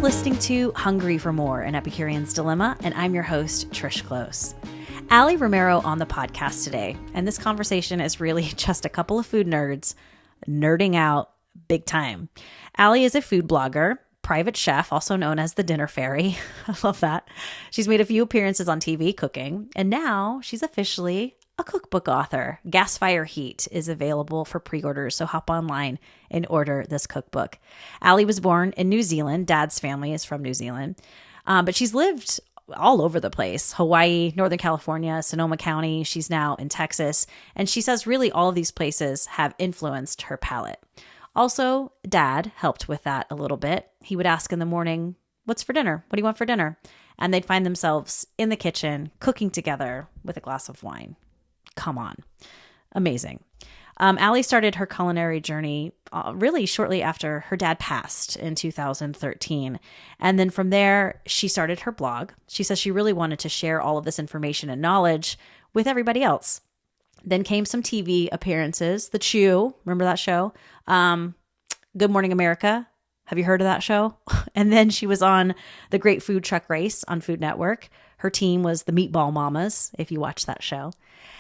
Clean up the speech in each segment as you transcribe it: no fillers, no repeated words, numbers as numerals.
listening to Hungry for More, an Epicurean's Dilemma, and I'm your host, Trish Close. Aly Romero on the podcast today, and this conversation is really just a couple of food nerds nerding out big time. Aly is a food blogger, private chef, also known as the Dinner Fairy. I love that. She's made a few appearances on TV cooking, and now she's officially a cookbook author. Gas Fire Heat is available for pre-orders, so hop online and order this cookbook. Aly was born in New Zealand. Dad's family is from New Zealand, but she's lived all over the place: Hawaii, Northern California, Sonoma County. She's now in Texas, and she says really all of these places have influenced her palate. Also, Dad helped with that a little bit. He would ask in the morning, "What's for dinner? What do you want for dinner?" And they'd find themselves in the kitchen cooking together with a glass of wine. Come on. Amazing. Aly started her culinary journey really shortly after her dad passed in 2013. And then from there, she started her blog. She says she really wanted to share all of this information and knowledge with everybody else. Then came some TV appearances. The Chew, remember that show? Good Morning America. Have you heard of that show? And then she was on the Great Food Truck Race on Food Network. Her team was the Meatball Mamas, if you watch that show.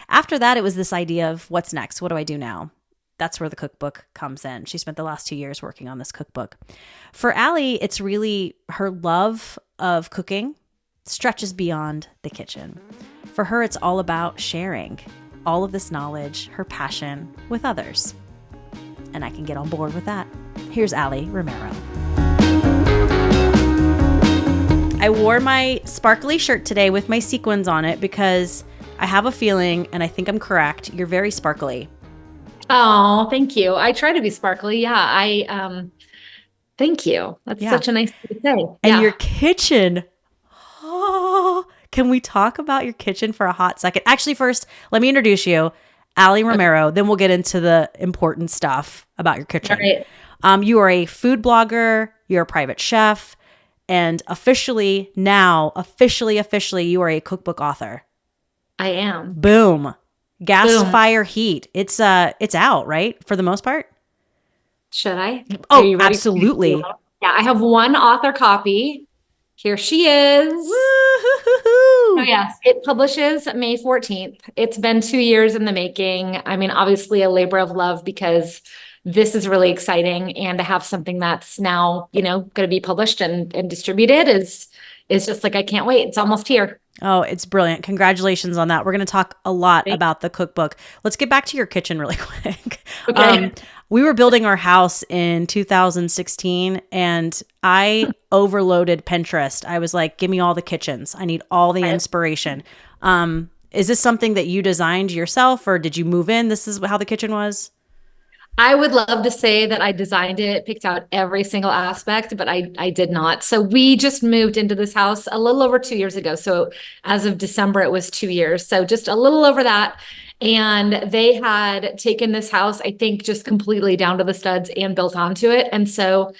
After that, it was this idea of what's next? What do I do now? That's where the cookbook comes in. She spent the last 2 years working on this cookbook. For Aly, it's really her love of cooking stretches beyond the kitchen. For her, it's all about sharing all of this knowledge, her passion, with others. And I can get on board with that. Here's Aly Romero. I wore my sparkly shirt today with my sequins on it because I have a feeling, and I think I'm correct, you're very sparkly. Oh, thank you. I try to be sparkly. Yeah, thank you. That's such a nice thing to say. And your kitchen. Oh, can we talk about your kitchen for a hot second? Actually, first, let me introduce you, Aly Romero. Then we'll get into the important stuff about your kitchen. All right. You are a food blogger. You're a private chef. And officially, you are a cookbook author. I am. Boom. Gas Fire Heat. It's out, right? For the most part? Should I? Oh, absolutely. Yeah, I have one author copy. Here she is. Woo-hoo-hoo-hoo. Oh, yes. It publishes May 14th. It's been 2 years in the making. I mean, obviously a labor of love because this is really exciting. And to have something that's now, going to be published and distributed is just like, I can't wait. It's almost here. Oh, it's brilliant. Congratulations on that. We're going to talk a lot about the cookbook. Let's get back to your kitchen really quick. Okay. We were building our house in 2016 and I overloaded Pinterest. I was like, give me all the kitchens. I need all the inspiration. Is this something that you designed yourself or did you move in? This is how the kitchen was? I would love to say that I designed it, picked out every single aspect, but I did not. So we just moved into this house a little over 2 years ago. So as of December, it was 2 years. So just a little over that. And they had taken this house, I think, just completely down to the studs and built onto it. And so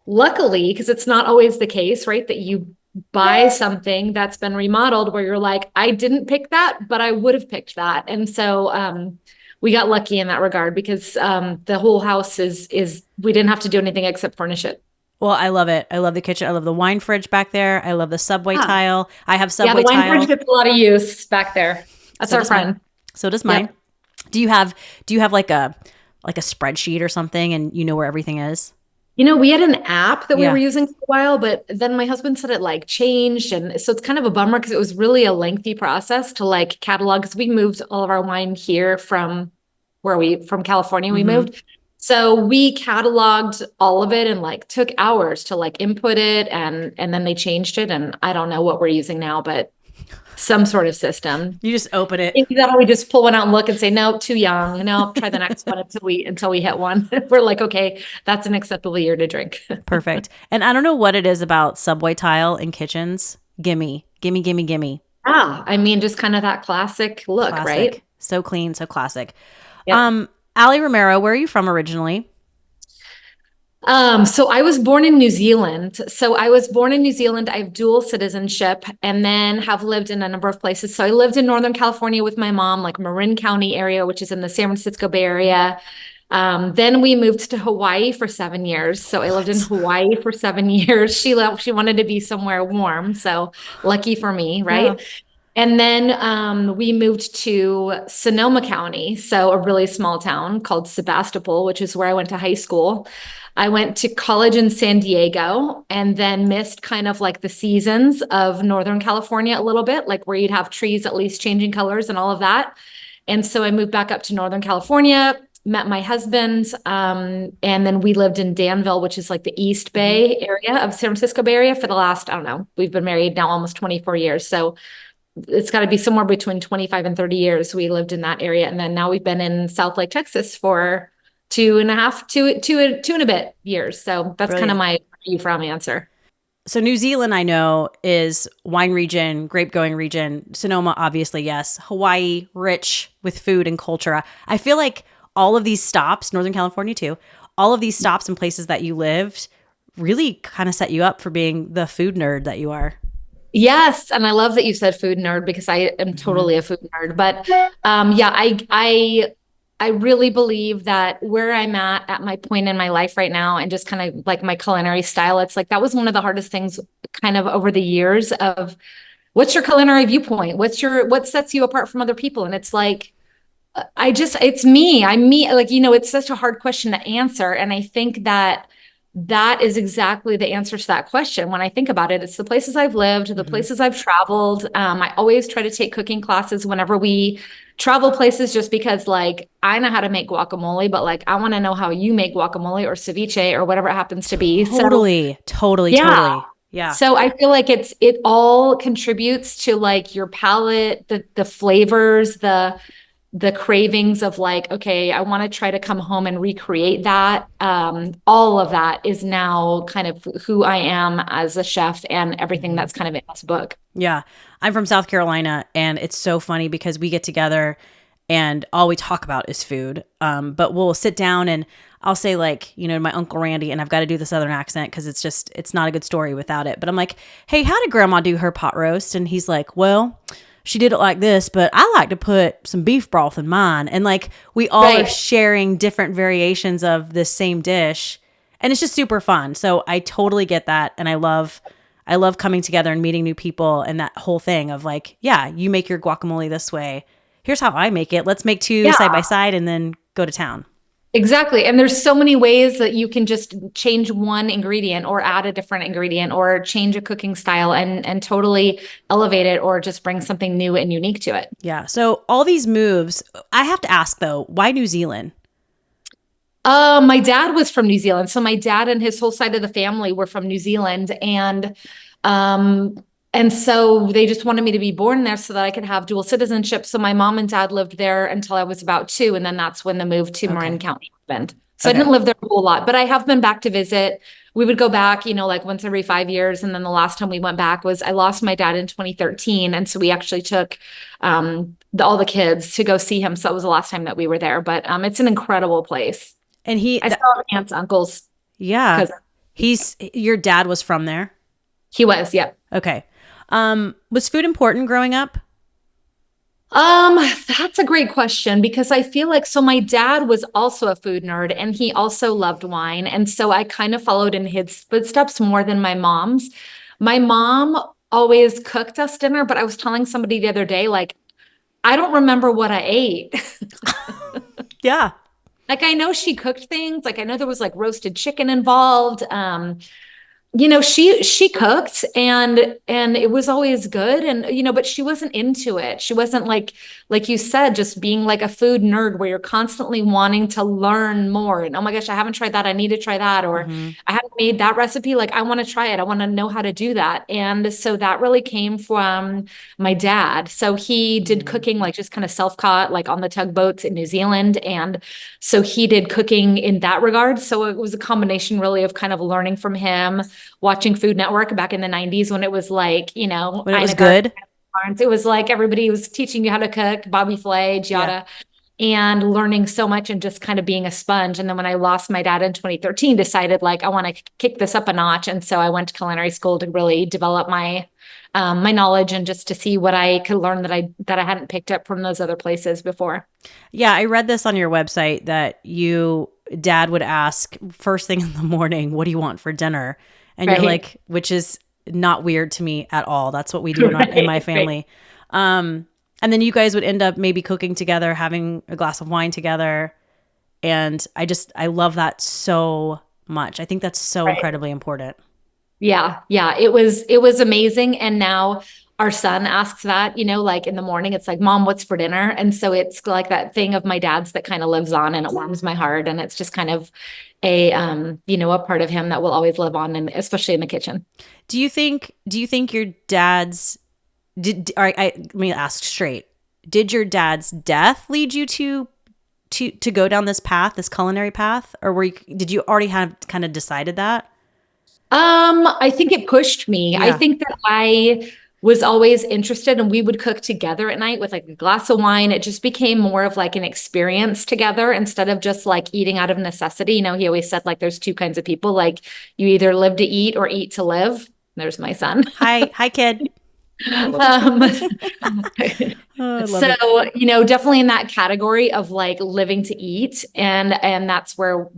luckily, because it's not always the case, right, that you buy something that's been remodeled where you're like, I didn't pick that, but I would have picked that. And so, we got lucky in that regard because the whole house is we didn't have to do anything except furnish it. Well, I love it. I love the kitchen. I love the wine fridge back there. I love the subway tile. I have subway tile. Yeah, the wine fridge gets a lot of use back there. That's our friend. So does mine. Yep. Do you have like a spreadsheet or something and you know where everything is? We had an app that we were using for a while, but then my husband said it changed. And so it's kind of a bummer because it was really a lengthy process to catalog because we moved all of our wine here from California, we moved. So we cataloged all of it and took hours to input it and then they changed it. And I don't know what we're using now, but some sort of system. You just open it. That we just pull one out and look and say, no, too young. No, try the next one until we hit one. We're like, okay, that's an acceptable year to drink. Perfect. And I don't know what it is about subway tile in kitchens. Gimme. I mean, just kind of that classic look, right? So clean, so classic. Yep. Aly Romero, where are you from originally? So I was born in New Zealand. I have dual citizenship and then have lived in a number of places. So I lived in Northern California with my mom, Marin County area, which is in the San Francisco Bay Area. Then we moved to Hawaii for 7 years. So I lived in What? Hawaii for 7 years. She left, she wanted to be somewhere warm. So lucky for me, Yeah. right? And then we moved to Sonoma County, so a really small town called Sebastopol, which is where I went to high school. I went to college in San Diego and then missed kind of like the seasons of Northern California a little bit, like where you'd have trees at least changing colors and all of that. And so I moved back up to Northern California, met my husband, and then we lived in Danville, which is like the East Mhm. Bay area of San Francisco Bay Area for the last, I don't know, we've been married now almost 24 years. So it's got to be somewhere between 25 and 30 years we lived in that area. And then now we've been in South Lake, Texas for 2.5, two and a bit years. So that's kind of Brilliant. my where are you from answer. So New Zealand, I know, is wine region, grape growing region. Sonoma, obviously, yes. Hawaii, rich with food and culture. I feel like all of these stops, Northern California too, all of these stops and places that you lived really kind of set you up for being the food nerd that you are. Yes, and I love that you said food nerd because I am Mhm. totally a food nerd. But yeah, I really believe that where I'm at my point in my life right now, and just kind of like my culinary style, it's like that was one of the hardest things, kind of over the years of what's your culinary viewpoint? What sets you apart from other people? And it's like it's me. I'm me. Like, it's such a hard question to answer. And I think that that is exactly the answer to that question. When I think about it, it's the places I've lived, the Mhm. places I've traveled. I always try to take cooking classes whenever we travel places, just because, like, I know how to make guacamole, but like, I want to know how you make guacamole or ceviche or whatever it happens to be. So, Totally, totally, yeah. totally. Yeah. So I feel like it all contributes to like your palate, the flavors, the cravings of like, okay, I want to try to come home and recreate that. All of that is now kind of who I am as a chef and everything Mhm. that's kind of in this book. Yeah. I'm from South Carolina, and it's so funny because we get together and all we talk about is food. But we'll sit down and I'll say, like, my Uncle Randy, and I've got to do the Southern accent because it's not a good story without it. But I'm like, hey, how did grandma do her pot roast? And he's like, well, she did it like this, but I like to put some beef broth in mine. And like, we all are Right. sharing different variations of this same dish. And it's just super fun. So I totally get that. And I love coming together and meeting new people and that whole thing of like, yeah, you make your guacamole this way. Here's how I make it. Let's make two Yeah, side by side and then go to town. exactly. And there's so many ways that you can just change one ingredient or add a different ingredient or change a cooking style and totally elevate it or just bring something new and unique to it. Yeah. So all these moves, I have to ask though, why New Zealand? My dad was from New Zealand. So my dad and his whole side of the family were from New Zealand. Um, and so they just wanted me to be born there so that I could have dual citizenship. So my mom and dad lived there until I was about 2. And then that's when the move to Marin Okay. County happened. So I Okay. didn't live there a whole lot, but I have been back to visit. We would go back, like once every 5 years. And then the last time we went back was I lost my dad in 2013. And so we actually took all the kids to go see him. So that was the last time that we were there. But it's an incredible place. And I saw aunts, uncles, yeah, because your dad was from there. he was, yeah. Okay. Was food important growing up? Um, that's a great question because I feel like so my dad was also a food nerd and he also loved wine. And so I kind of followed in his footsteps more than my mom's. My mom always cooked us dinner, but I was telling somebody the other day, like, I don't remember what I ate. Yeah. Like I know she cooked things, like I know there was like roasted chicken involved. She cooked and it was always good and but she wasn't into it. She wasn't like you said, just being like a food nerd where you're constantly wanting to learn more and oh my gosh, I haven't tried that, I need to try that, or Hmm. I haven't made that recipe, like I want to try it, I want to know how to do that. And so that really came from my dad. So he did Hmm. cooking like just kind of self-caught like on the tugboats in New Zealand, and so he did cooking in that regard. So it was a combination really of kind of learning from him, watching Food Network back in the 90s when it was like, When it was Ina Garten. good. It was like everybody was teaching you how to cook, Bobby Flay, Yeah. Giada. and learning so much and just kind of being a sponge. And then when I lost my dad in 2013, decided like I want to kick this up a notch. And so I went to culinary school to really develop my knowledge and just to see what I could learn that I hadn't picked up from those other places before. Yeah, I read this on your website that dad would ask first thing in the morning, what do you want for dinner? And you're like, which is not weird to me at all. That's what we do in my family. And then you guys would end up maybe cooking together, having a glass of wine together. And I love that so much. I think that's so incredibly important. Yeah. Yeah. It was amazing. And now our son asks that, like in the morning, it's like, Mom, what's for dinner? And so it's like that thing of my dad's that kind of lives on, and it warms my heart. And it's just kind of a part of him that will always live on, and especially in the kitchen. Do you think your dad's let me ask straight. Did your dad's death lead you to go down this path, this culinary path? Or did you already have kind of decided that? I think it pushed me. Yeah. I think that I was always interested, and we would cook together at night with like a glass of wine. It just became more of like an experience together instead of just like eating out of necessity. He always said like there's two kinds of people, like you either live to eat or eat to live. There's my son. Hi, kid. Definitely in that category of like living to eat, and that's where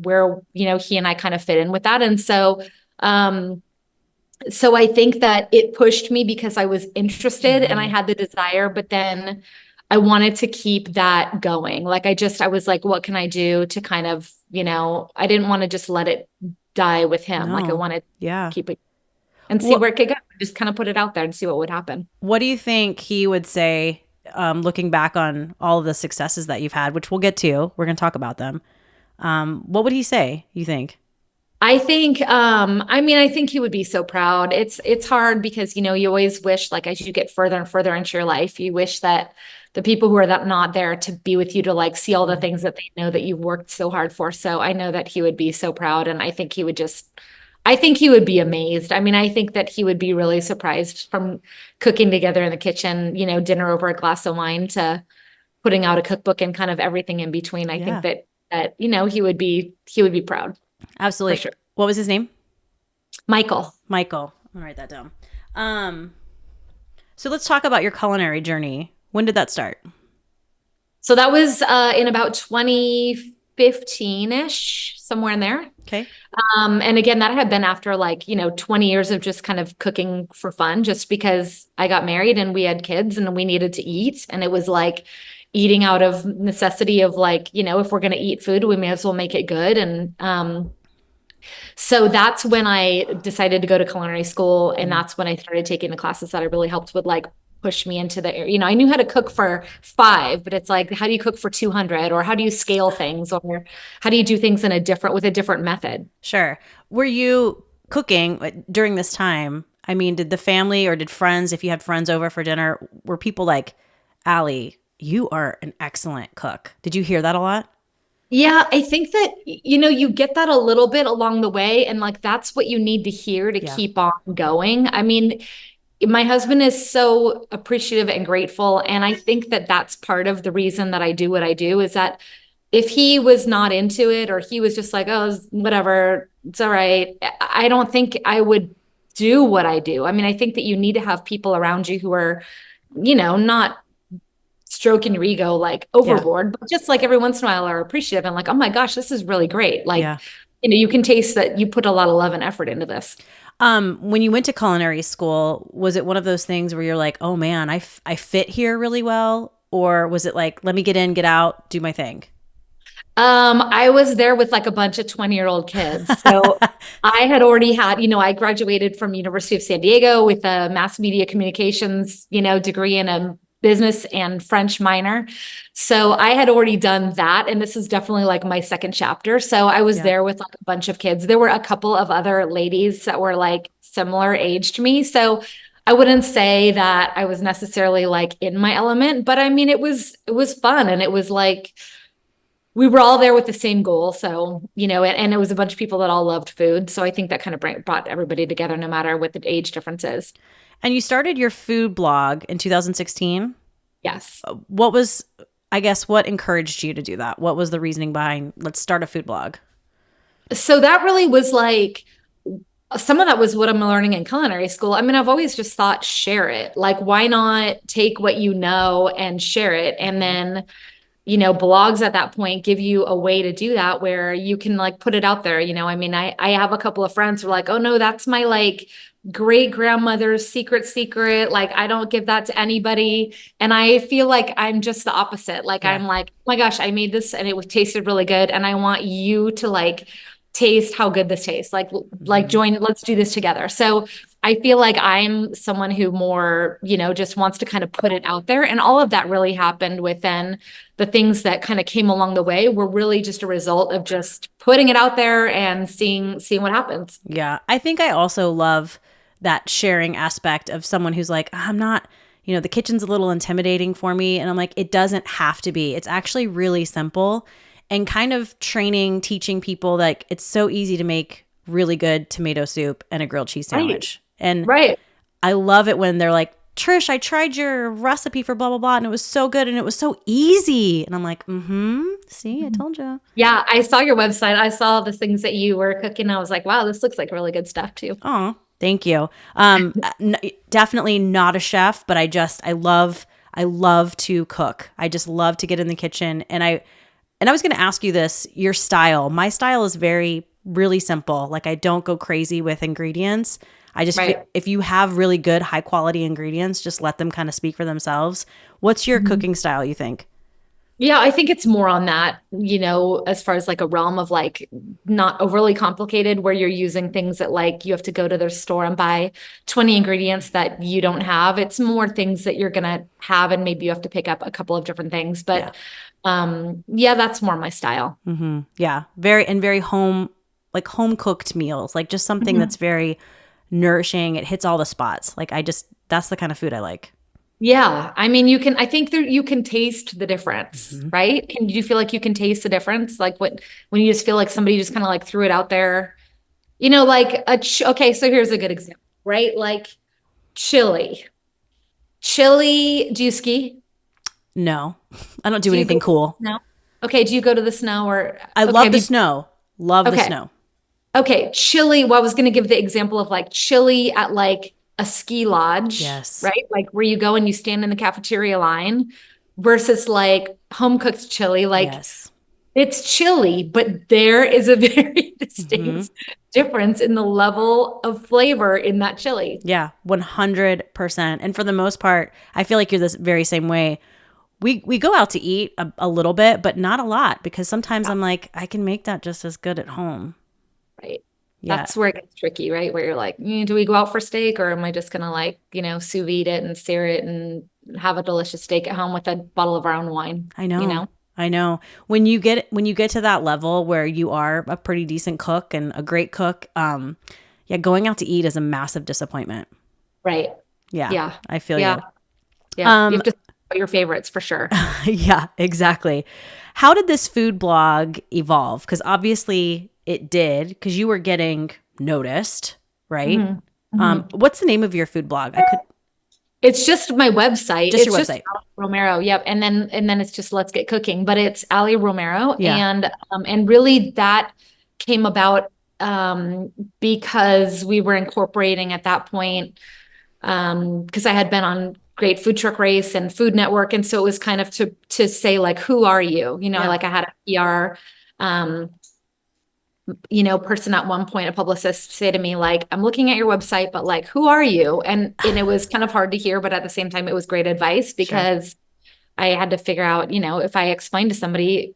he and I kind of fit in with that. And so I think that it pushed me because I was interested and I had the desire, but then I wanted to keep that going. Like I was like, what can I do to kind of, I didn't want to just let it die with him. No. Like I wanted to keep it and see Well, where it could go. Just kind of put it out there and see what would happen. What do you think he would say, looking back on all of the successes that you've had, which we'll get to? We're going to talk about them. What would he say, you think? I think, I think he would be so proud. It's hard because, you always wish, like, as you get further and further into your life, you wish that the people who are not there to be with you, to like see all the things that they know that you've worked so hard for. So I know that he would be so proud. And I think he would be amazed. I think that he would be really surprised from cooking together in the kitchen, dinner over a glass of wine to putting out a cookbook and kind of everything in between. I think that he would be proud. Absolutely. For sure. What was his name? Michael. I'll write that down. So let's talk about your culinary journey. When did that start? So that was in about 2015-ish, somewhere in there. Okay. And again, that had been after 20 years of just kind of cooking for fun, just because I got married and we had kids and we needed to eat. And it was like eating out of necessity of if we're going to eat food, we may as well make it good. And so that's when I decided to go to culinary school. And that's when I started taking the classes that I really helped with push me into the area. I knew how to cook for 5, but it's like, how do you cook for 200, or how do you scale things, or how do you do things with a different method? Sure. Were you cooking during this time? Did the family or did friends, if you had friends over for dinner, were people like, Aly, you are an excellent cook? Did you hear that a lot? Yeah, I think that, you get that a little bit along the way, and that's what you need to hear to keep on going. My husband is so appreciative and grateful. And I think that that's part of the reason that I do what I do, is that if he was not into it, or he was just like, oh, whatever, it's all right, I don't think I would do what I do. I think that you need to have people around you who are, not stroking your ego overboard, but just every once in a while are appreciative and oh my gosh, this is really great. You can taste that you put a lot of love and effort into this. When you went to culinary school, was it one of those things where you're like, oh man, I fit here really well? Or was it like, let me get in, get out, do my thing? I was there with a bunch of 20-year-old kids. So I had already had, I graduated from University of San Diego with a mass media communications, degree and a business and French minor. So I had already done that. And this is definitely my second chapter. So I was there with a bunch of kids. There were a couple of other ladies that were similar age to me. So I wouldn't say that I was necessarily in my element, but it was fun. And it was we were all there with the same goal. So, and it was a bunch of people that all loved food. So I think that kind of brought everybody together, no matter what the age difference is. And you started your food blog in 2016? Yes. What was I guess, what encouraged you to do that? What was the reasoning behind, let's start a food blog? So that really was like, some of that was what I'm learning in culinary school. I mean, I've always just thought, share it. Like, why not take what you know and share it? And then, blogs at that point give you a way to do that where you can like put it out there. I mean, I have a couple of friends who are like, oh no, that's my like great grandmother's secret. Like, I don't give that to anybody. And I feel like I'm just the opposite. Like, Yeah. I'm like, oh my gosh, I made this and it tasted really good. And I want you to like taste how good this tastes. Like join, let's do this together. So I feel like I'm someone who more, just wants to kind of put it out there. And all of that really happened within the things that kind of came along the way were really just a result of just putting it out there and seeing what happens. Yeah. I think I also love that sharing aspect of someone who's like, I'm not, the kitchen's a little intimidating for me. And I'm like, it doesn't have to be. It's actually really simple, and kind of teaching people like it's so easy to make really good tomato soup and a grilled cheese sandwich. And I love it when they're like, Trish, I tried your recipe for blah, blah, blah, and it was so good and it was so easy. And I'm like, see, I told you. Yeah, I saw your website. I saw the things that you were cooking. I was like, wow, this looks like really good stuff too. Oh, thank you. Definitely not a chef, but I love to cook. I just love to get in the kitchen. And I was going to ask you this, your style. My style is really simple. Like, I don't go crazy with ingredients. I just, if you have really good, high quality ingredients, just let them kind of speak for themselves. What's your cooking style, you think? Yeah, I think it's more on that, as far as like a realm of like not overly complicated where you're using things that like you have to go to their store and buy 20 ingredients that you don't have. It's more things that you're going to have and maybe you have to pick up a couple of different things. But that's more my style. Mm-hmm. Yeah. Very home cooked meals, like just something that's very nourishing. It hits all the spots. Like that's the kind of food I like. Yeah. I mean, I think you can taste the difference, right? Do you feel like you can taste the difference? Like when you just feel like somebody just kind of like threw it out there, like okay, so here's a good example, right? Like chili, do you ski? No, I don't do anything cool. No. Okay. Do you go to the snow I love the snow. Love the snow. Okay. Chili. Well, I was going to give the example of like chili at like a ski lodge, yes, right? Like where you go and you stand in the cafeteria line versus like home cooked chili. Like it's chili, but there is a very distinct difference in the level of flavor in that chili. Yeah, 100%. And for the most part, I feel like you're this very same way. We go out to eat a little bit, but not a lot, because sometimes I'm like, I can make that just as good at home. Right. Yeah. That's where it gets tricky, right? Where you're like, do we go out for steak, or am I just going to like, sous vide it and sear it and have a delicious steak at home with a bottle of our own wine? I know. When you get to that level where you are a pretty decent cook and a great cook, going out to eat is a massive disappointment. Right. Yeah. Yeah. I feel you. Yeah. You have to your favorites for sure. Yeah, exactly. How did this food blog evolve? Because obviously it did, because you were getting noticed, right? What's the name of your food blog? It's just my website. Just your website. Aly Romero. Yep. And then it's just Let's Get Cooking, but it's Aly Romero. Yeah. And really that came about because we were incorporating at that point, because I had been on Great Food Truck Race and Food Network. And so it was kind of to say like, who are you? Like I had a PR, person at one point, a publicist, say to me, like, I'm looking at your website, but like, who are you? And it was kind of hard to hear, but at the same time, it was great advice because I had to figure out, if I explain to somebody,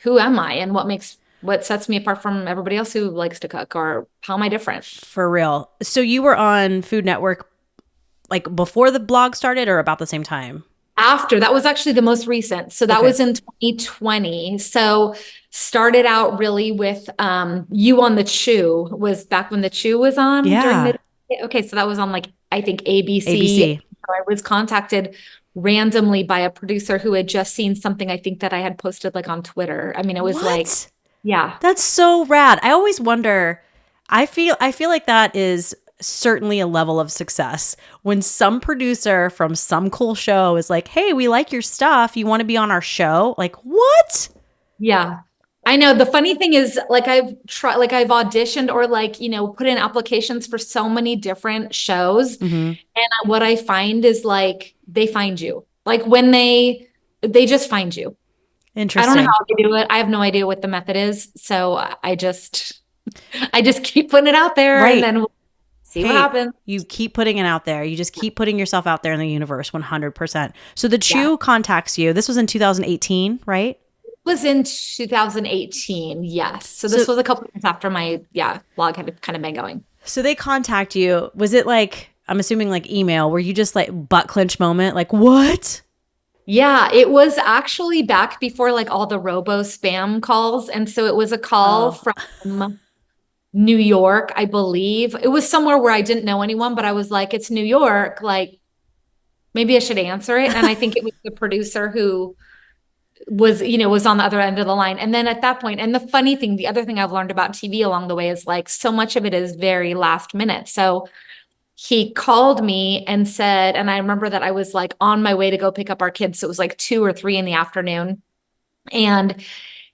who am I and what sets me apart from everybody else who likes to cook, or how am I different? For real. So you were on Food Network like before the blog started or about the same time? After. That was actually the most recent. So that was in 2020. So started out really with You on the Chew, was back when the Chew was on. Yeah. So that was on like, I think ABC. So I was contacted randomly by a producer who had just seen something I think that I had posted like on Twitter. I mean, it was like, yeah. That's so rad. I always wonder, I feel like that is certainly a level of success when some producer from some cool show is like, hey, we like your stuff. You want to be on our show? Like, what? Yeah. I know. The funny thing is, like, I've auditioned or like, put in applications for so many different shows. Mm-hmm. And what I find is like, they find you. Like when they just find you. I don't know Interesting. how they do it. I have no idea what the method is. So I just keep putting it out there and Right. then we'll see what Hey, happens. you keep putting it out there. You just keep putting yourself out there in the universe 100%. So the Yeah. Chew contacts you. This was in 2018, right? Was in 2018. Yes. So So this was a couple of years after my blog had kind of been going. so they contact you. Was it like, I'm assuming like email, were you just like butt clench moment? Like, what? Yeah, it was actually back before like all the robo spam calls. And so it was a call Oh. from New York, I believe. It was somewhere where I didn't know anyone, but I was like, it's New York. Like, maybe I should answer it. And I think it was the producer who was on the other end of the line. And then at that point, and the funny thing, the other thing I've learned about TV along the way is like so much of it is very last minute. So he called me and said, and I remember that I was like on my way to go pick up our kids. So it was like 2 or 3 in the afternoon. And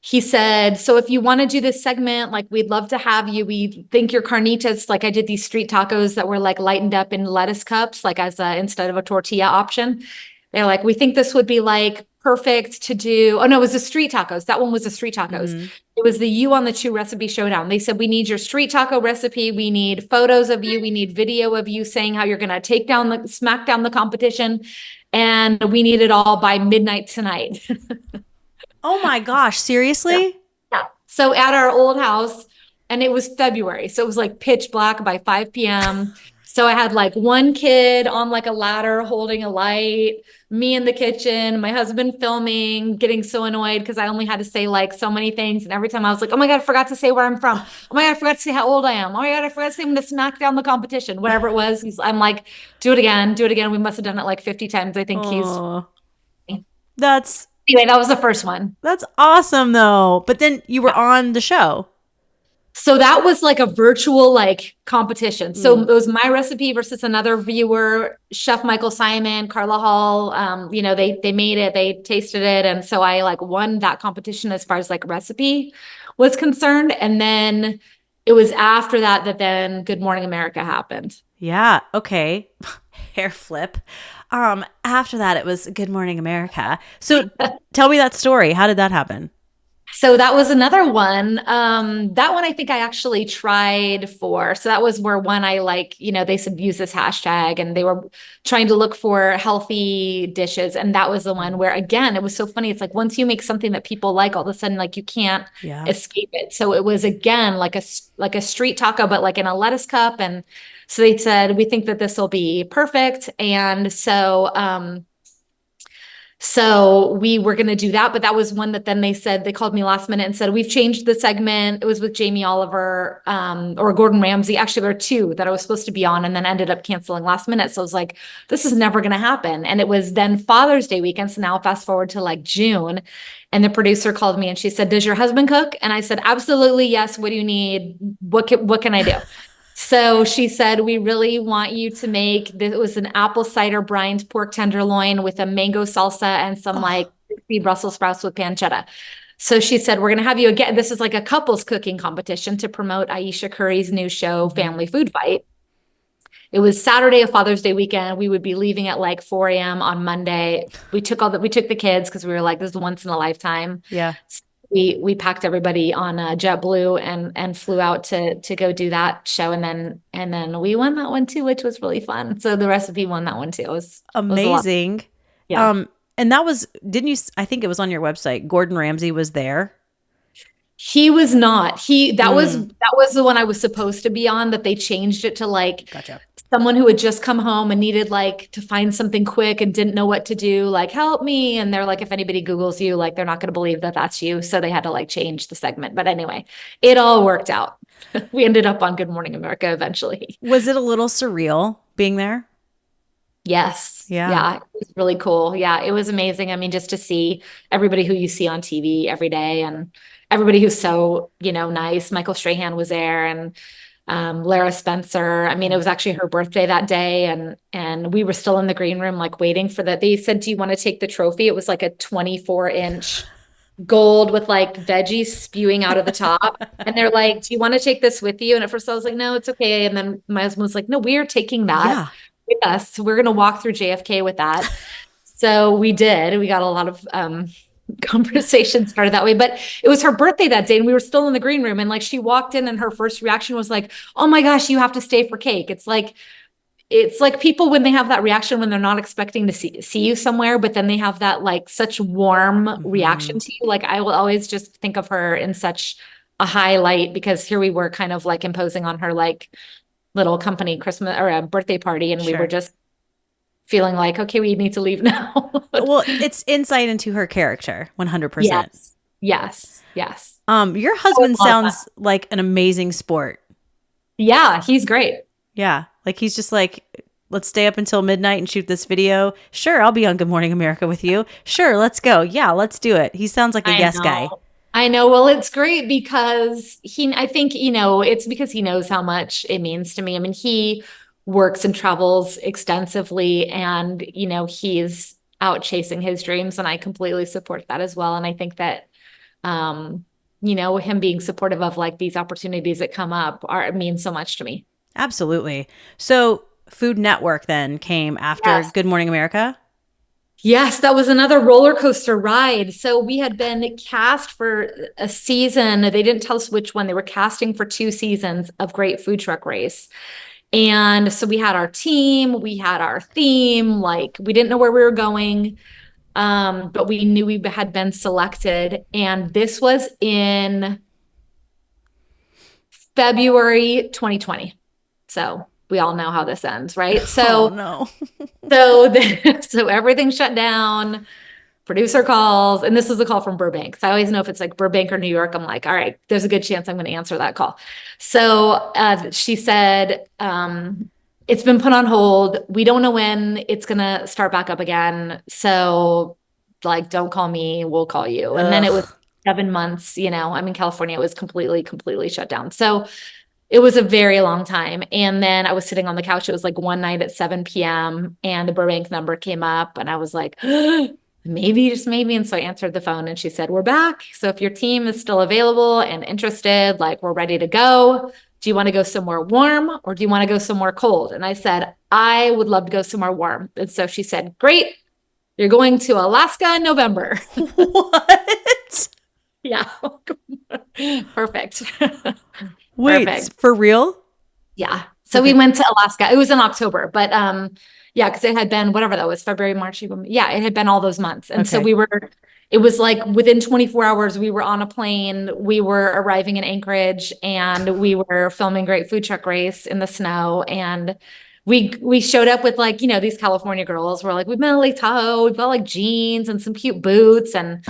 he said, so if you want to do this segment, like we'd love to have you. We think your carnitas, like I did these street tacos that were like lightened up in lettuce cups, like as instead of a tortilla option. They're like, we think this would be like perfect to do. Oh no, it was the street tacos. That one was the street tacos. Mm-hmm. It was the You on the Chew recipe showdown. They said, we need your street taco recipe. We need photos of you. We need video of you saying how you're going to smack down the competition. And we need it all by midnight tonight. Oh my gosh, seriously? Yeah. So at our old house, and it was February. So it was like pitch black by 5 p.m. So I had like one kid on like a ladder holding a light, me in the kitchen, my husband filming, getting so annoyed because I only had to say like so many things. And every time I was like, oh my God, I forgot to say where I'm from. Oh my God, I forgot to say how old I am. Oh my God, I forgot to say I'm going to smack down the competition, whatever it was. I'm like, do it again, do it again. We must have done it like 50 times. I think Oh, that's anyway, that was the first one. awesome though. But then you were on the show. So that was like a virtual like competition. So it was my recipe versus another viewer, Chef Michael Simon, Carla Hall. They made it, they tasted it. And so I like won that competition as far as like recipe was concerned. And then it was after that then Good Morning America happened. Yeah. Okay. Hair flip. After that, it was Good Morning America. So tell me that story. How did that happen? So that was another one. That one I think I actually tried for. So that was where one I like, they said use this hashtag and they were trying to look for healthy dishes. And that was the one where, again, it was so funny. It's like once you make something that people like, all of a sudden, like you can't escape it. So it was again like a street taco, but like in a lettuce cup. And so they said, we think that this will be perfect. And so we were going to do that, but that was one that then they called me last minute and said, we've changed the segment. It was with Jamie Oliver, or Gordon Ramsay. Actually, there were 2 that I was supposed to be on and then ended up canceling last minute. So I was like, this is never going to happen. And it was then Father's Day weekend. So now fast forward to like June, and the producer called me and she said, does your husband cook? And I said, absolutely. Yes. What do you need? What can I do? So she said, we really want you to make this. It was an apple cider brined pork tenderloin with a mango salsa and some like crispy Brussels sprouts with pancetta. So she said, we're going to have you again. This is like a couples cooking competition to promote Aisha Curry's new show, Family Food Fight. It was Saturday of Father's Day weekend. We would be leaving at like 4 a.m. on Monday. We took the kids because we were like, this is once in a lifetime. Yeah. We packed everybody on JetBlue and flew out to go do that show, and then we won that one too, which was really fun. So the recipe won that one too. It was amazing. Yeah. And that was, didn't you? I think it was on your website. Gordon Ramsay was there. He was not. That was the one I was supposed to be on. That they changed it to like Gotcha. Someone who had just come home and needed like to find something quick and didn't know what to do, like help me. And they're like, if anybody Googles you, like they're not going to believe that that's you. So they had to like change the segment. But anyway, it all worked out. We ended up on Good Morning America eventually. Was it a little surreal being there? Yes. Yeah. It was really cool. Yeah. It was amazing. I mean, just to see everybody who you see on TV every day and everybody who's so, nice. Michael Strahan was there and Lara Spencer. I mean, it was actually her birthday that day, and we were still in the green room, like waiting for that. They said, "Do you want to take the trophy?" It was like a 24-inch gold with like veggies spewing out of the top. And they're like, "Do you want to take this with you?" And at first I was like, "No, it's okay." And then my husband was like, "No, we're taking that with us. So we're going to walk through JFK with that." So we did. We got a lot of conversation started that way, but it was her birthday that day and we were still in the green room, and like she walked in and her first reaction was like, "Oh my gosh, you have to stay for cake." It's like people when they have that reaction when they're not expecting to see you somewhere, but then they have that like such warm reaction to you. Like I will always just think of her in such a highlight, because here we were kind of like imposing on her like little company Christmas or a birthday party, and we were just feeling like, okay, we need to leave now. Well, it's insight into her character, 100%. Yes. Your husband sounds like an amazing sport. Yeah, he's great. Yeah, like he's just like, let's stay up until midnight and shoot this video. Sure, I'll be on Good Morning America with you. Sure, let's go. Yeah, let's do it. He sounds like a yes guy. I know. Well, it's great because I think, it's because he knows how much it means to me. I mean, he works and travels extensively, and, he's out chasing his dreams, and I completely support that as well. And I think that, him being supportive of like these opportunities that come up means so much to me. Absolutely. So Food Network then came after Good Morning America? Yes, that was another roller coaster ride. So we had been cast for a season. They didn't tell us which one. They were casting for 2 seasons of Great Food Truck Race. And so we had our team, we had our theme, like we didn't know where we were going, but we knew we had been selected. And this was in February 2020. So we all know how this ends, right? So, no. so everything shut down. Producer calls, and this was a call from Burbank. So I always know if it's like Burbank or New York, I'm like, all right, there's a good chance I'm going to answer that call. So she said, it's been put on hold. We don't know when it's going to start back up again. So like, don't call me, we'll call you. And then it was 7 months, I'm in California. It was completely shut down. So it was a very long time. And then I was sitting on the couch. It was like one night at 7 p.m. and the Burbank number came up, and I was like, maybe, just maybe. And so I answered the phone, and she said, "We're back. So if your team is still available and interested, like we're ready to go. Do you want to go somewhere warm or do you want to go somewhere cold?" And I said, "I would love to go somewhere warm." And so she said, "Great. You're going to Alaska in November." What? Yeah. Perfect. Wait, Perfect. For real? Yeah. So we went to Alaska. It was in October, but yeah, because it had been whatever that was, February, March, April. Yeah, it had been all those months. And so it was like within 24 hours, we were on a plane, we were arriving in Anchorage, and we were filming Great Food Truck Race in the snow. And we showed up with like, these California girls were like, we've been to Lake Tahoe, we've got like jeans and some cute boots. And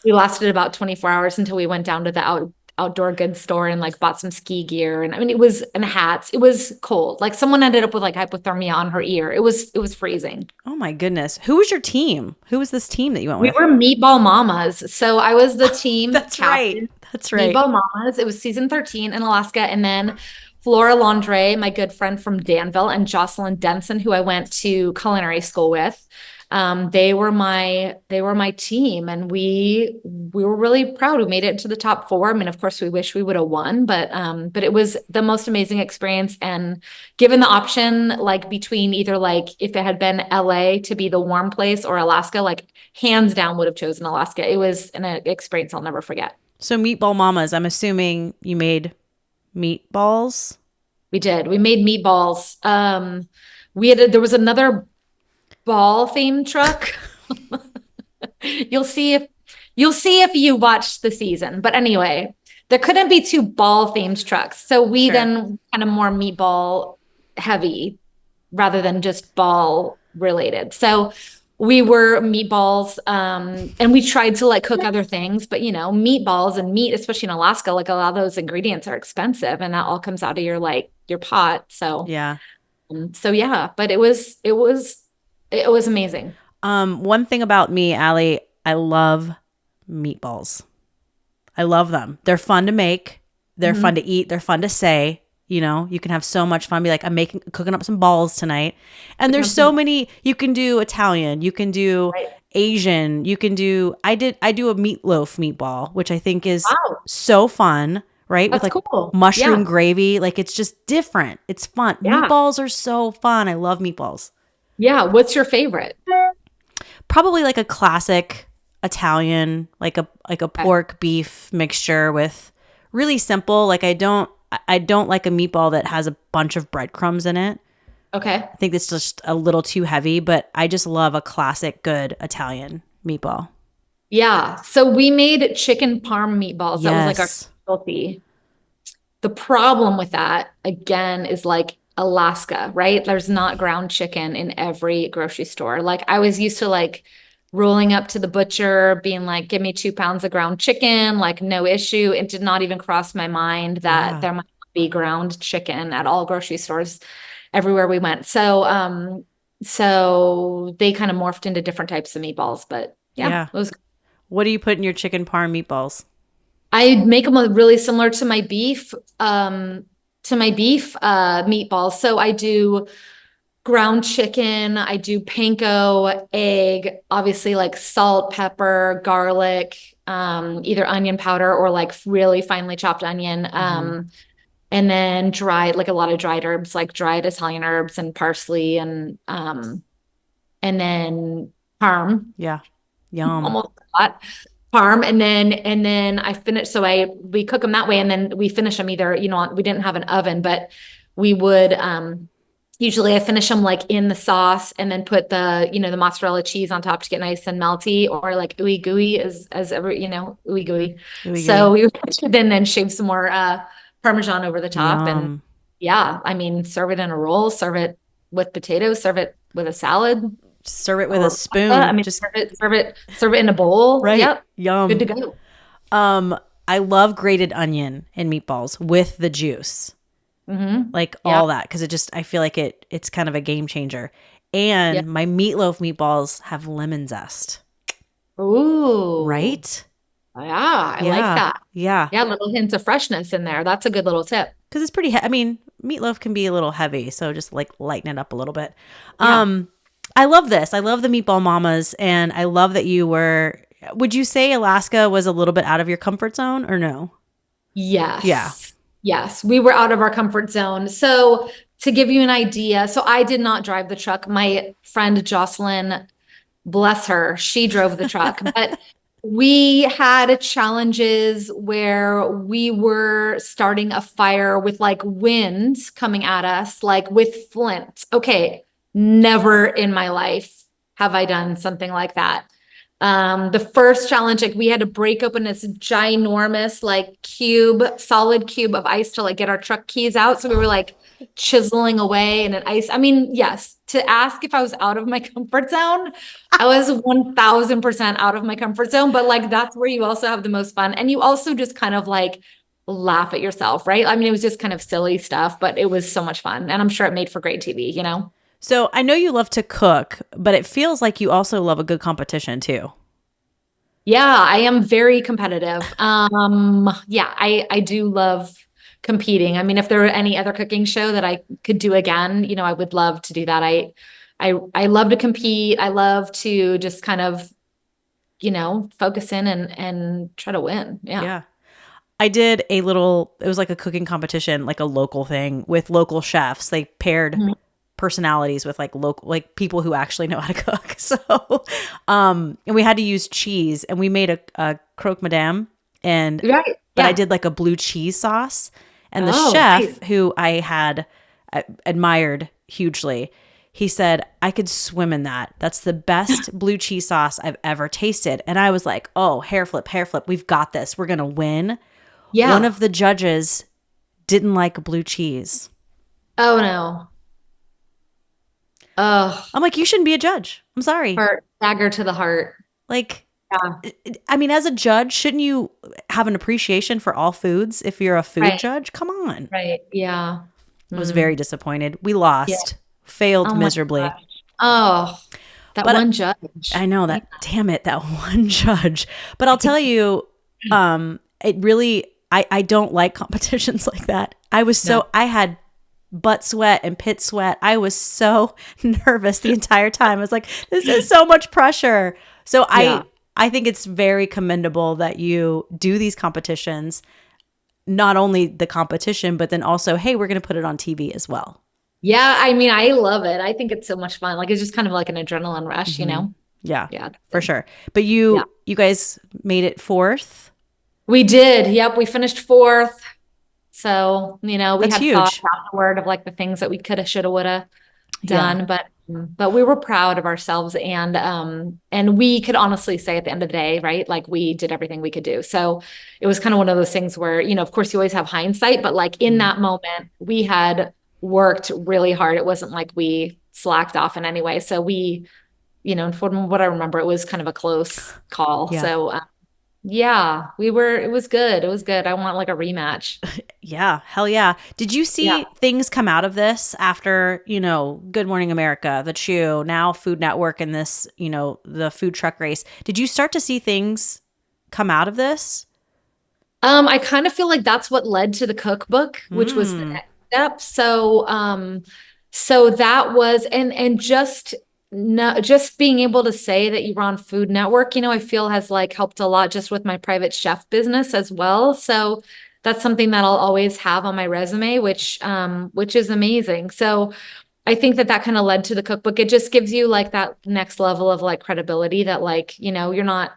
we lasted about 24 hours until we went down to the outdoor goods store and like bought some ski gear. And I mean, and hats. It was cold. Like someone ended up with like hypothermia on her ear. It was freezing. Oh my goodness. Who was your team? Who was this team that you went with? We were Meatball Mamas. So I was the team. That's right. Meatball Mamas. It was season 13 in Alaska. And then Flora Landre, my good friend from Danville, and Jocelyn Denson, who I went to culinary school with. They were my team, and we were really proud. We made it to the top 4. I mean, of course we wish we would have won, but it was the most amazing experience. And given the option, like between either like if it had been LA to be the warm place or Alaska, like hands down would have chosen Alaska. It was an experience I'll never forget. So Meatball Mamas, I'm assuming you made meatballs? We did. We made meatballs. There was another ball themed truck. You'll see if you watch the season. But anyway, there couldn't be 2 ball themed trucks. So we then kind of more meatball heavy rather than just ball related. So we were meatballs, and we tried to like cook other things, but meatballs and meat, especially in Alaska, like a lot of those ingredients are expensive, and that all comes out of your pot. So yeah. But it was amazing. One thing about me, Aly, I love meatballs. I love them. They're fun to make. They're fun to eat. They're fun to say. You know, you can have so much fun. Be like, cooking up some balls tonight. And there's so many, you can do Italian, you can do Asian, you can do, I do a meatloaf meatball, which I think is so fun, right? That's with like cool. mushroom gravy. Like it's just different. It's fun. Yeah. Meatballs are so fun. I love meatballs. Yeah. What's your favorite? Probably like a classic Italian, like a pork beef mixture with really simple. Like I don't like a meatball that has a bunch of breadcrumbs in it. Okay. I think it's just a little too heavy, but I just love a classic good Italian meatball. Yeah. So we made chicken parm meatballs. That was like our specialty. The problem with that, again, is like Alaska, right? There's not ground chicken in every grocery store. Like I was used to like rolling up to the butcher, being like, give me 2 pounds of ground chicken, like no issue. It did not even cross my mind that there might be ground chicken at all grocery stores everywhere we went. So, so they kind of morphed into different types of meatballs, but it was. What do you put in your chicken parm meatballs? I make them really similar to my beef, meatballs. So I do ground chicken, I do panko, egg, obviously like salt, pepper, garlic, either onion powder or like really finely chopped onion. And then like a lot of dried herbs, like dried Italian herbs and parsley and then parm. Yeah. Yum. Almost a lot. Parm. And then I finish. So we cook them that way. And then we finish them either, you know, we didn't have an oven, but we would, usually I finish them like in the sauce and then put the, you know, the mozzarella cheese on top to get nice and melty, or like ooey gooey as ever, you know, ooey gooey. So we would then shave some more, Parmesan over the top. And I mean, serve it in a roll, serve it with potatoes, serve it with a salad. Serve it with a spoon. I mean, just serve it in a bowl. Right. Yep. Yum. Good to go. I love grated onion in meatballs with the juice. Like all that. Cause I feel like it's kind of a game changer. And my meatloaf meatballs have lemon zest. Ooh. Right? Yeah. I like that. Yeah. Yeah. Little hints of freshness in there. That's a good little tip. Cause it's pretty, I mean, meatloaf can be a little heavy. So just like lighten it up a little bit. I love this. I love the meatball mamas. And I love that would you say Alaska was a little bit out of your comfort zone or no? Yes. Yeah. Yes. We were out of our comfort zone. So to give you an idea, so I did not drive the truck. My friend Jocelyn, bless her, she drove the truck, but we had challenges where we were starting a fire with like wind coming at us, like with flint. Okay. Never in my life have I done something like that. The first challenge, like we had to break open this ginormous, like solid cube of ice to like get our truck keys out. So we were like chiseling away in an ice. I mean, yes, to ask if I was out of my comfort zone, I was 1000% out of my comfort zone, but like, that's where you also have the most fun. And you also just kind of like laugh at yourself, right? I mean, it was just kind of silly stuff, but it was so much fun. And I'm sure it made for great TV, you know? So I know you love to cook, but it feels like you also love a good competition too. Yeah, I am very competitive. I do love competing. I mean, if there were any other cooking show that I could do again, you know, I would love to do that. I love to compete. I love to just kind of, you know, focus in and try to win. Yeah. Yeah. I did it was like a cooking competition, like a local thing with local chefs. They paired personalities with like local, like people who actually know how to cook. So, and we had to use cheese, and we made a croque madame, but I did like a blue cheese sauce, and the chef who I had admired hugely, he said, I could swim in that. That's the best blue cheese sauce I've ever tasted. And I was like, oh, hair flip. We've got this. We're going to win. Yeah. One of the judges didn't like blue cheese. Oh no. Oh, I'm like, you shouldn't be a judge. I'm sorry. Dagger to the heart. Like, I mean, as a judge, shouldn't you have an appreciation for all foods if you're a food judge? Come on. Right. Yeah. I was very disappointed. We lost. Failed miserably. Oh, one judge. I know that. Damn it, that one judge. But I'll tell you, it really, I don't like competitions like that. No. I had butt sweat and pit sweat. I was so nervous the entire time. I was like, this is so much pressure. So Yeah. I think it's very commendable that you do these competitions, not only the competition, but then also, hey, we're going to put it on TV as well. Yeah. I mean, I love it. I think it's so much fun. Like it's just kind of like an adrenaline rush, you Hmm. know? Yeah, Yeah. for sure. But Yeah. you guys made it fourth. We did. Yep. We finished fourth. So, we That's had thoughts huge. afterward of like the things that we coulda, shoulda, woulda Yeah. done, but we were proud of ourselves and we could honestly say at the end of the day, right? Like we did everything we could do. So it was kind of one of those things where, of course you always have hindsight, but like in Mhm. that moment, we had worked really hard. It wasn't like we slacked off in any way. So from what I remember, it was kind of a close call. Yeah. So yeah, it was good. It was good. I want like a rematch. Yeah, hell yeah. Did you Yeah. see things come out of this after, Good Morning America, The Chew, now Food Network, and this, the food truck race? Did you start to see things come out of this? I kind of feel like that's what led to the cookbook, which was the Mm, next step. So that was, and just no, just being able to say that you were on Food Network, I feel has like helped a lot just with my private chef business as well. So that's something that I'll always have on my resume, which is amazing. So I think that kind of led to the cookbook. It just gives you like that next level of like credibility that like, you're not